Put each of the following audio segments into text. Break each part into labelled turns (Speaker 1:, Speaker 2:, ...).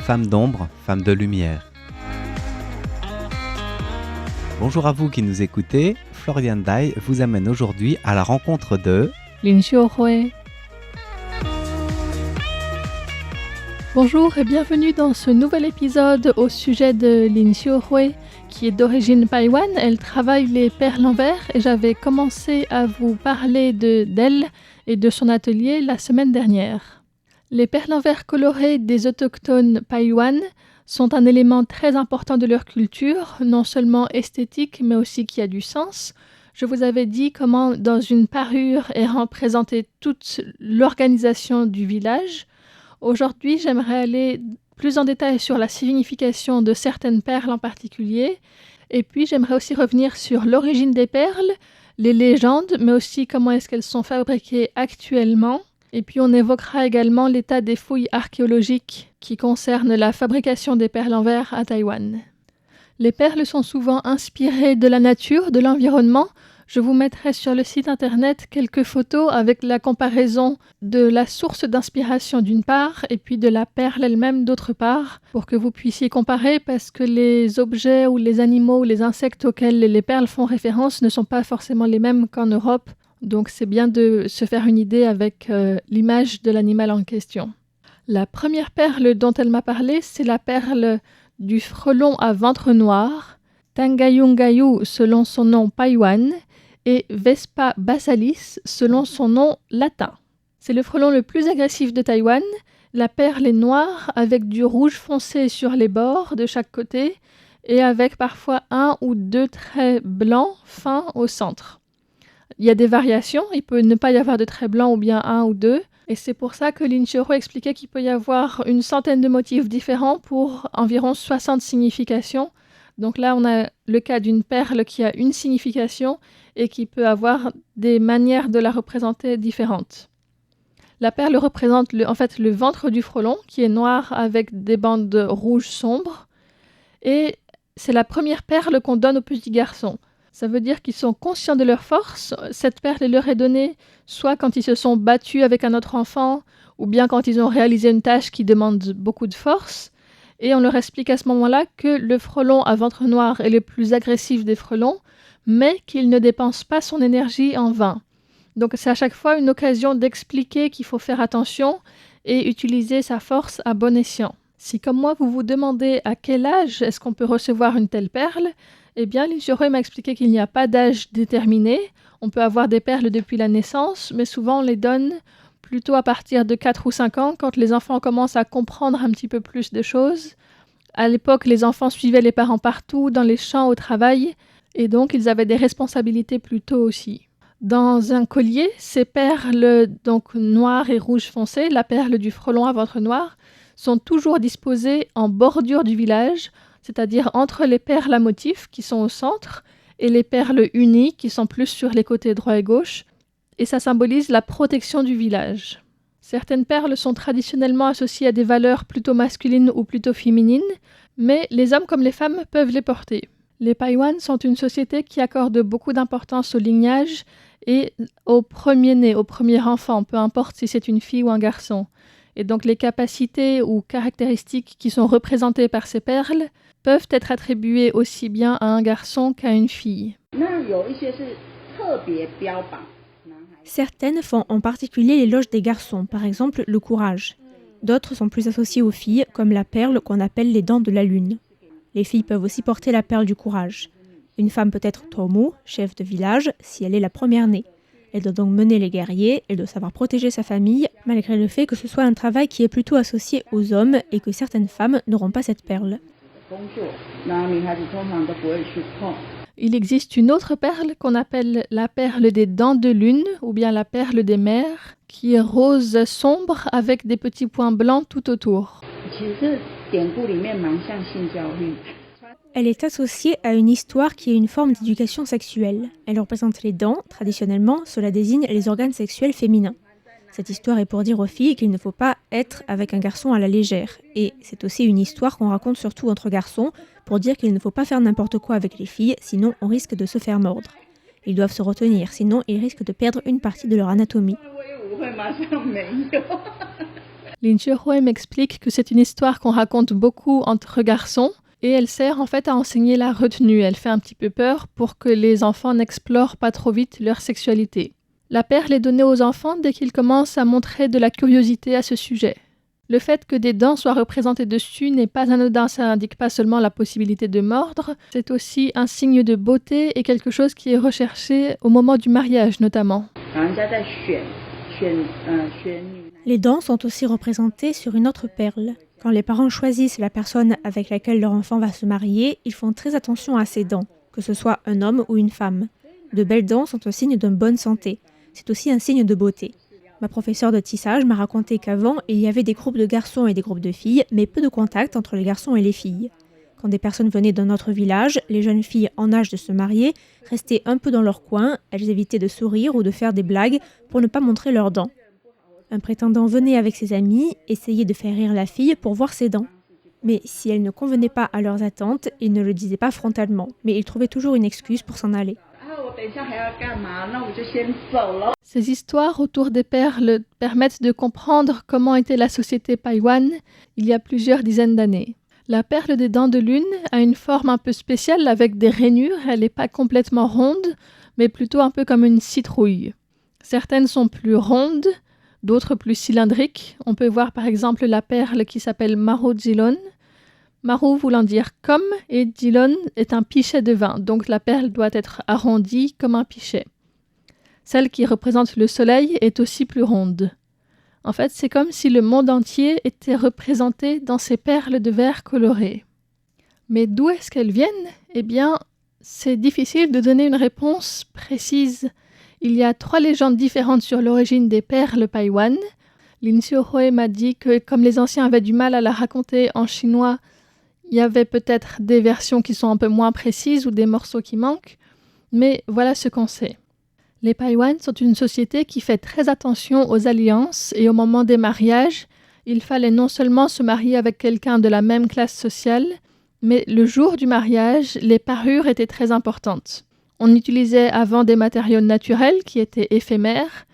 Speaker 1: femme d'ombre, femme de lumière. Bonjour à vous qui nous écoutez, Florian Dai vous amène aujourd'hui à la rencontre de
Speaker 2: Lin Xiuhui. Bonjour et bienvenue dans ce nouvel épisode au sujet de Lin Xiuhui, qui est d'origine Taïwan. Elle travaille les perles en verre et j'avais commencé à vous parler d'elle et de son atelier la semaine dernière. Les perles en verre colorées des autochtones Taïwan sont un élément très important de leur culture, non seulement esthétique mais aussi qui a du sens. Je vous avais dit comment dans une parure est représentée toute l'organisation du village. Aujourd'hui, j'aimerais aller plus en détail sur la signification de certaines perles en particulier. Et puis, j'aimerais aussi revenir sur l'origine des perles, les légendes, mais aussi comment est-ce qu'elles sont fabriquées actuellement. Et puis, on évoquera également l'état des fouilles archéologiques qui concernent la fabrication des perles en verre à Taïwan. Les perles sont souvent inspirées de la nature, de l'environnement. Je vous mettrai sur le site internet quelques photos avec la comparaison de la source d'inspiration d'une part et puis de la perle elle-même d'autre part pour que vous puissiez comparer parce que les objets ou les animaux ou les insectes auxquels les perles font référence ne sont pas forcément les mêmes qu'en Europe. Donc c'est bien de se faire une idée avec l'image de l'animal en question. La première perle dont elle m'a parlé, c'est la perle du frelon à ventre noir, Tangayungayu selon son nom Paiwan, et Vespa basalis selon son nom latin. C'est le frelon le plus agressif de Taïwan. La perle est noire avec du rouge foncé sur les bords de chaque côté et avec parfois un ou deux traits blancs fins au centre. Il y a des variations, il peut ne pas y avoir de traits blancs ou bien un ou deux, et c'est pour ça que Lin Xiuhui expliquait qu'il peut y avoir une centaine de motifs différents pour environ 60 significations. Donc là, on a le cas d'une perle qui a une signification et qui peut avoir des manières de la représenter différentes. La perle représente le ventre du frelon, qui est noir avec des bandes rouges sombres. Et c'est la première perle qu'on donne aux petits garçons. Ça veut dire qu'ils sont conscients de leur force. Cette perle leur est donnée soit quand ils se sont battus avec un autre enfant, ou bien quand ils ont réalisé une tâche qui demande beaucoup de force. Et on leur explique à ce moment-là que le frelon à ventre noir est le plus agressif des frelons, mais qu'il ne dépense pas son énergie en vain. Donc c'est à chaque fois une occasion d'expliquer qu'il faut faire attention et utiliser sa force à bon escient. Si comme moi vous vous demandez à quel âge est-ce qu'on peut recevoir une telle perle, eh bien Lin Xiuhui m'a expliqué qu'il n'y a pas d'âge déterminé. On peut avoir des perles depuis la naissance, mais souvent on les donne plutôt à partir de 4 ou 5 ans, quand les enfants commencent à comprendre un petit peu plus de choses. À l'époque, les enfants suivaient les parents partout, dans les champs, au travail, et donc ils avaient des responsabilités plus tôt aussi. Dans un collier, ces perles donc noires et rouges foncées, la perle du frelon à ventre noir, sont toujours disposées en bordure du village, c'est-à-dire entre les perles à motifs qui sont au centre et les perles unies qui sont plus sur les côtés droit et gauche, et ça symbolise la protection du village. Certaines perles sont traditionnellement associées à des valeurs plutôt masculines ou plutôt féminines, mais les hommes comme les femmes peuvent les porter. Les Paiwan sont une société qui accorde beaucoup d'importance au lignage et au premier-né, au premier enfant, peu importe si c'est une fille ou un garçon. Et donc les capacités ou caractéristiques qui sont représentées par ces perles peuvent être attribuées aussi bien à un garçon qu'à une fille.
Speaker 3: Certaines font en particulier l'éloge des garçons, par exemple le courage. D'autres sont plus associées aux filles, comme la perle qu'on appelle les dents de la lune. Les filles peuvent aussi porter la perle du courage. Une femme peut être Tomu, chef de village, si elle est la première née. Elle doit donc mener les guerriers, elle doit savoir protéger sa famille, malgré le fait que ce soit un travail qui est plutôt associé aux hommes et que certaines femmes n'auront pas cette perle.
Speaker 2: Il existe une autre perle qu'on appelle la perle des dents de lune ou bien la perle des mers, qui est rose sombre avec des petits points blancs tout autour.
Speaker 3: Elle est associée à une histoire qui est une forme d'éducation sexuelle. Elle représente les dents. Traditionnellement, cela désigne les organes sexuels féminins. Cette histoire est pour dire aux filles qu'il ne faut pas être avec un garçon à la légère. Et c'est aussi une histoire qu'on raconte surtout entre garçons pour dire qu'il ne faut pas faire n'importe quoi avec les filles, sinon on risque de se faire mordre. Ils doivent se retenir, sinon ils risquent de perdre une partie de leur anatomie.
Speaker 2: Lin Xiuhui m'explique que c'est une histoire qu'on raconte beaucoup entre garçons et elle sert en fait à enseigner la retenue. Elle fait un petit peu peur pour que les enfants n'explorent pas trop vite leur sexualité. La perle est donnée aux enfants dès qu'ils commencent à montrer de la curiosité à ce sujet. Le fait que des dents soient représentées dessus n'est pas anodin, ça n'indique pas seulement la possibilité de mordre, c'est aussi un signe de beauté et quelque chose qui est recherché au moment du mariage notamment.
Speaker 3: Les dents sont aussi représentées sur une autre perle. Quand les parents choisissent la personne avec laquelle leur enfant va se marier, ils font très attention à ses dents, que ce soit un homme ou une femme. De belles dents sont un signe d'une bonne santé. C'est aussi un signe de beauté. Ma professeure de tissage m'a raconté qu'avant, il y avait des groupes de garçons et des groupes de filles, mais peu de contact entre les garçons et les filles. Quand des personnes venaient d'un autre village, les jeunes filles en âge de se marier restaient un peu dans leur coin, elles évitaient de sourire ou de faire des blagues pour ne pas montrer leurs dents. Un prétendant venait avec ses amis, essayait de faire rire la fille pour voir ses dents. Mais si elle ne convenait pas à leurs attentes, ils ne le disaient pas frontalement, mais ils trouvaient toujours une excuse pour s'en aller.
Speaker 2: Ces histoires autour des perles permettent de comprendre comment était la société Paiwan il y a plusieurs dizaines d'années. La perle des dents de lune a une forme un peu spéciale avec des rainures, elle n'est pas complètement ronde, mais plutôt un peu comme une citrouille. Certaines sont plus rondes, d'autres plus cylindriques. On peut voir par exemple la perle qui s'appelle Maru Jilon. Maru voulant dire comme et Jilon est un pichet de vin, donc la perle doit être arrondie comme un pichet. Celle qui représente le soleil est aussi plus ronde. En fait, c'est comme si le monde entier était représenté dans ces perles de verre colorées. Mais d'où est-ce qu'elles viennent ? Eh bien, c'est difficile de donner une réponse précise. Il y a 3 légendes différentes sur l'origine des perles Paiwan. Lin Xiuhui m'a dit que comme les anciens avaient du mal à la raconter en chinois, il y avait peut-être des versions qui sont un peu moins précises ou des morceaux qui manquent, mais voilà ce qu'on sait. Les Paiwan sont une société qui fait très attention aux alliances et au moment des mariages, il fallait non seulement se marier avec quelqu'un de la même classe sociale, mais le jour du mariage, les parures étaient très importantes. On utilisait avant des matériaux naturels qui étaient éphémères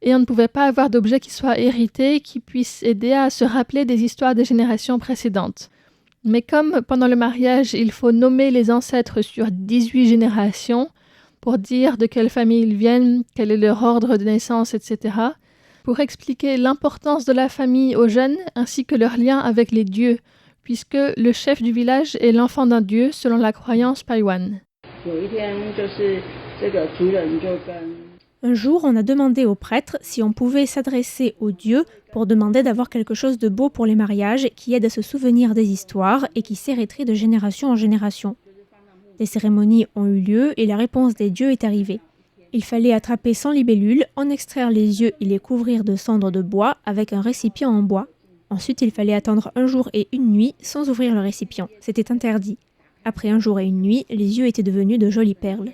Speaker 2: et on ne pouvait pas avoir d'objets qui soient hérités, qui puissent aider à se rappeler des histoires des générations précédentes. Mais comme pendant le mariage, il faut nommer les ancêtres sur 18 générations pour dire de quelle famille ils viennent, quel est leur ordre de naissance, etc., pour expliquer l'importance de la famille aux jeunes ainsi que leur lien avec les dieux, puisque le chef du village est l'enfant d'un dieu selon la croyance Paiwan.
Speaker 3: Un jour, on a demandé au prêtre si on pouvait s'adresser aux dieux pour demander d'avoir quelque chose de beau pour les mariages qui aide à se souvenir des histoires et qui s'héréterait de génération en génération. Des cérémonies ont eu lieu et la réponse des dieux est arrivée. Il fallait attraper 100 libellules, en extraire les yeux et les couvrir de cendres de bois avec un récipient en bois. Ensuite, il fallait attendre un jour et une nuit sans ouvrir le récipient. C'était interdit. Après un jour et une nuit, les yeux étaient devenus de jolies perles.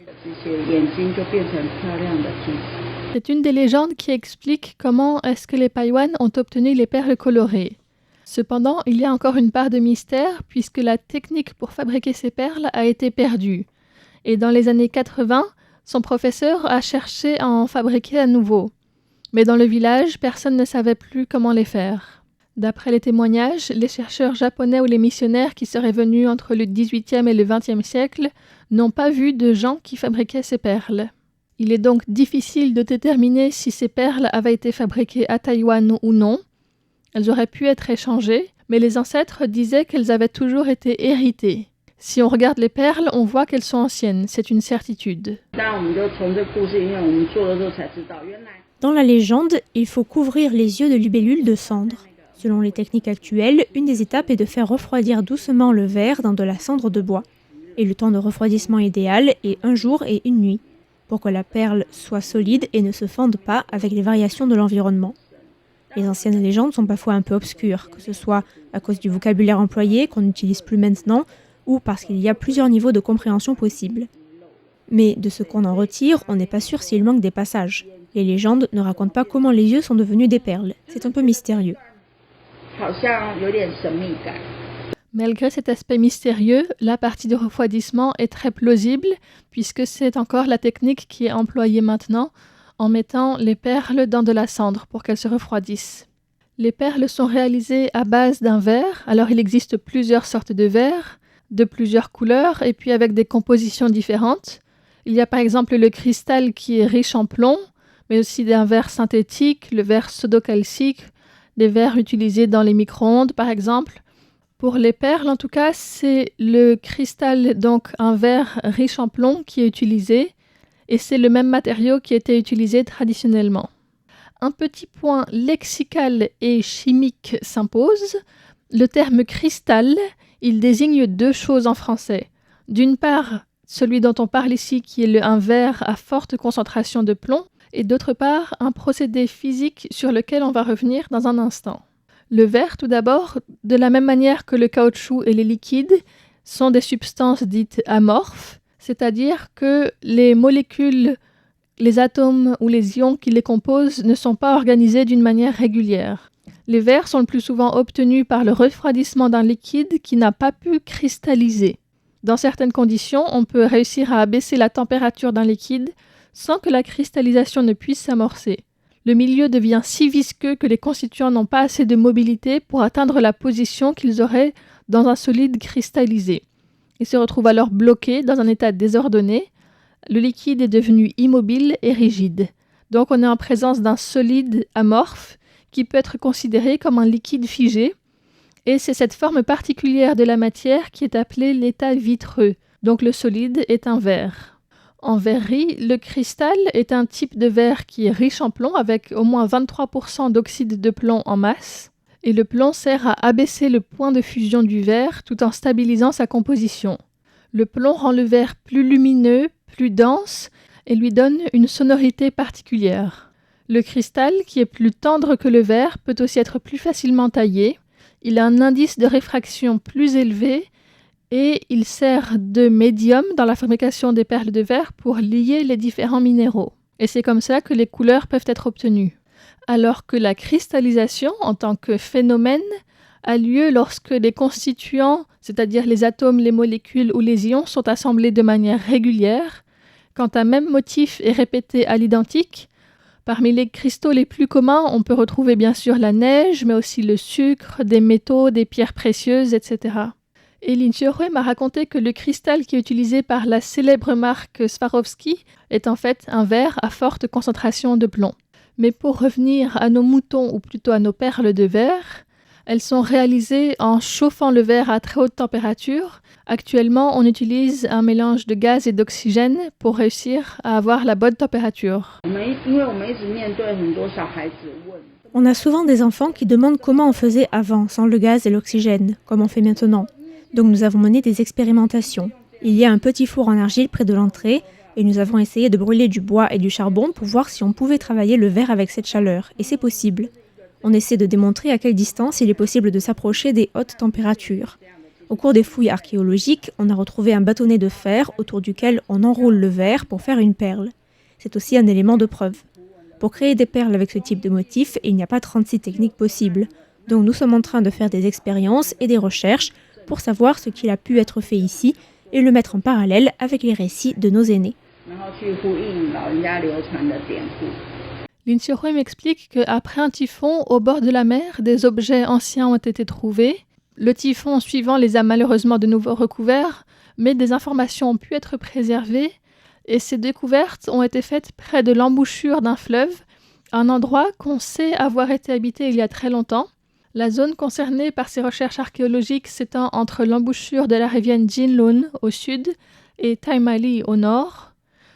Speaker 2: C'est une des légendes qui explique comment est-ce que les Paiwan ont obtenu les perles colorées. Cependant, il y a encore une part de mystère puisque la technique pour fabriquer ces perles a été perdue. Et dans les années 80, son professeur a cherché à en fabriquer à nouveau. Mais dans le village, personne ne savait plus comment les faire. D'après les témoignages, les chercheurs japonais ou les missionnaires qui seraient venus entre le XVIIIe et le XXe siècle n'ont pas vu de gens qui fabriquaient ces perles. Il est donc difficile de déterminer si ces perles avaient été fabriquées à Taïwan ou non. Elles auraient pu être échangées, mais les ancêtres disaient qu'elles avaient toujours été héritées. Si on regarde les perles, on voit qu'elles sont anciennes, c'est une certitude.
Speaker 3: Dans la légende, il faut couvrir les yeux de libellules de cendre. Selon les techniques actuelles, une des étapes est de faire refroidir doucement le verre dans de la cendre de bois. Et le temps de refroidissement idéal est 1 jour et 1 nuit, pour que la perle soit solide et ne se fende pas avec les variations de l'environnement. Les anciennes légendes sont parfois un peu obscures, que ce soit à cause du vocabulaire employé qu'on n'utilise plus maintenant, ou parce qu'il y a plusieurs niveaux de compréhension possibles. Mais de ce qu'on en retire, on n'est pas sûr s'il manque des passages. Les légendes ne racontent pas comment les yeux sont devenus des perles. C'est un peu mystérieux.
Speaker 2: Malgré cet aspect mystérieux, la partie de refroidissement est très plausible puisque c'est encore la technique qui est employée maintenant en mettant les perles dans de la cendre pour qu'elles se refroidissent. Les perles sont réalisées à base d'un verre. Alors il existe plusieurs sortes de verres, de plusieurs couleurs et puis avec des compositions différentes. Il y a par exemple le cristal qui est riche en plomb, mais aussi un verre synthétique, le verre sodocalcique, des verres utilisés dans les micro-ondes par exemple. Pour les perles, en tout cas, c'est le cristal, donc un verre riche en plomb qui est utilisé et c'est le même matériau qui était utilisé traditionnellement. Un petit point lexical et chimique s'impose. Le terme cristal, il désigne deux choses en français. D'une part, celui dont on parle ici qui est un verre à forte concentration de plomb et d'autre part, un procédé physique sur lequel on va revenir dans un instant. Le verre, tout d'abord, de la même manière que le caoutchouc et les liquides, sont des substances dites amorphes, c'est-à-dire que les molécules, les atomes ou les ions qui les composent ne sont pas organisés d'une manière régulière. Les verres sont le plus souvent obtenus par le refroidissement d'un liquide qui n'a pas pu cristalliser. Dans certaines conditions, on peut réussir à abaisser la température d'un liquide sans que la cristallisation ne puisse s'amorcer. Le milieu devient si visqueux que les constituants n'ont pas assez de mobilité pour atteindre la position qu'ils auraient dans un solide cristallisé. Ils se retrouvent alors bloqués dans un état désordonné. Le liquide est devenu immobile et rigide. Donc on est en présence d'un solide amorphe qui peut être considéré comme un liquide figé. Et c'est cette forme particulière de la matière qui est appelée l'état vitreux. Donc le solide est un verre. En verrerie, le cristal est un type de verre qui est riche en plomb avec au moins 23% d'oxyde de plomb en masse. Et le plomb sert à abaisser le point de fusion du verre tout en stabilisant sa composition. Le plomb rend le verre plus lumineux, plus dense et lui donne une sonorité particulière. Le cristal, qui est plus tendre que le verre, peut aussi être plus facilement taillé. Il a un indice de réfraction plus élevé et il sert de médium dans la fabrication des perles de verre pour lier les différents minéraux. Et c'est comme ça que les couleurs peuvent être obtenues. Alors que la cristallisation, en tant que phénomène, a lieu lorsque les constituants, c'est-à-dire les atomes, les molécules ou les ions, sont assemblés de manière régulière, quand un même motif est répété à l'identique. Parmi les cristaux les plus communs, on peut retrouver bien sûr la neige, mais aussi le sucre, des métaux, des pierres précieuses, etc. Et Lin Xiaohui m'a raconté que le cristal qui est utilisé par la célèbre marque Swarovski est en fait un verre à forte concentration de plomb. Mais pour revenir à nos moutons, ou plutôt à nos perles de verre, elles sont réalisées en chauffant le verre à très haute température. Actuellement, on utilise un mélange de gaz et d'oxygène pour réussir à avoir la bonne température.
Speaker 3: On a souvent des enfants qui demandent comment on faisait avant, sans le gaz et l'oxygène, comme on fait maintenant. Donc nous avons mené des expérimentations. Il y a un petit four en argile près de l'entrée et nous avons essayé de brûler du bois et du charbon pour voir si on pouvait travailler le verre avec cette chaleur. Et c'est possible. On essaie de démontrer à quelle distance il est possible de s'approcher des hautes températures. Au cours des fouilles archéologiques, on a retrouvé un bâtonnet de fer autour duquel on enroule le verre pour faire une perle. C'est aussi un élément de preuve. Pour créer des perles avec ce type de motif, il n'y a pas 36 techniques possibles. Donc nous sommes en train de faire des expériences et des recherches pour savoir ce qu'il a pu être fait ici et le mettre en parallèle avec les récits de nos aînés.
Speaker 2: Lin Xiaohui m'explique qu'après un typhon, au bord de la mer, des objets anciens ont été trouvés. Le typhon suivant les a malheureusement de nouveau recouverts, mais des informations ont pu être préservées et ces découvertes ont été faites près de l'embouchure d'un fleuve, un endroit qu'on sait avoir été habité il y a très longtemps. La zone concernée par ces recherches archéologiques s'étend entre l'embouchure de la rivière Jinlun au sud et Taimali au nord,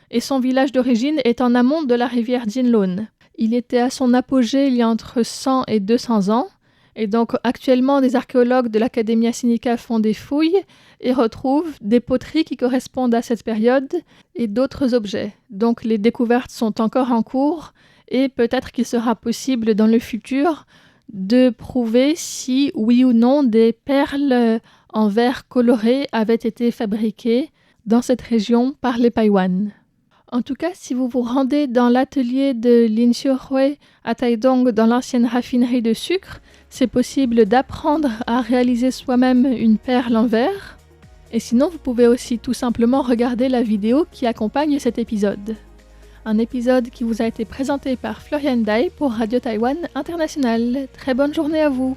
Speaker 2: et son village d'origine est en amont de la rivière Jinlun. Il était à son apogée il y a entre 100 et 200 ans, et donc actuellement des archéologues de l'Academia Sinica font des fouilles et retrouvent des poteries qui correspondent à cette période et d'autres objets. Donc les découvertes sont encore en cours et peut-être qu'il sera possible dans le futur de prouver si, oui ou non, des perles en verre coloré avaient été fabriquées dans cette région par les Paiwan. En tout cas, si vous vous rendez dans l'atelier de Lin Xiaohui à Taidong, dans l'ancienne raffinerie de sucre, c'est possible d'apprendre à réaliser soi-même une perle en verre. Et sinon, vous pouvez aussi tout simplement regarder la vidéo qui accompagne cet épisode. Un épisode qui vous a été présenté par Florian Dai pour Radio Taïwan International. Très bonne journée à vous.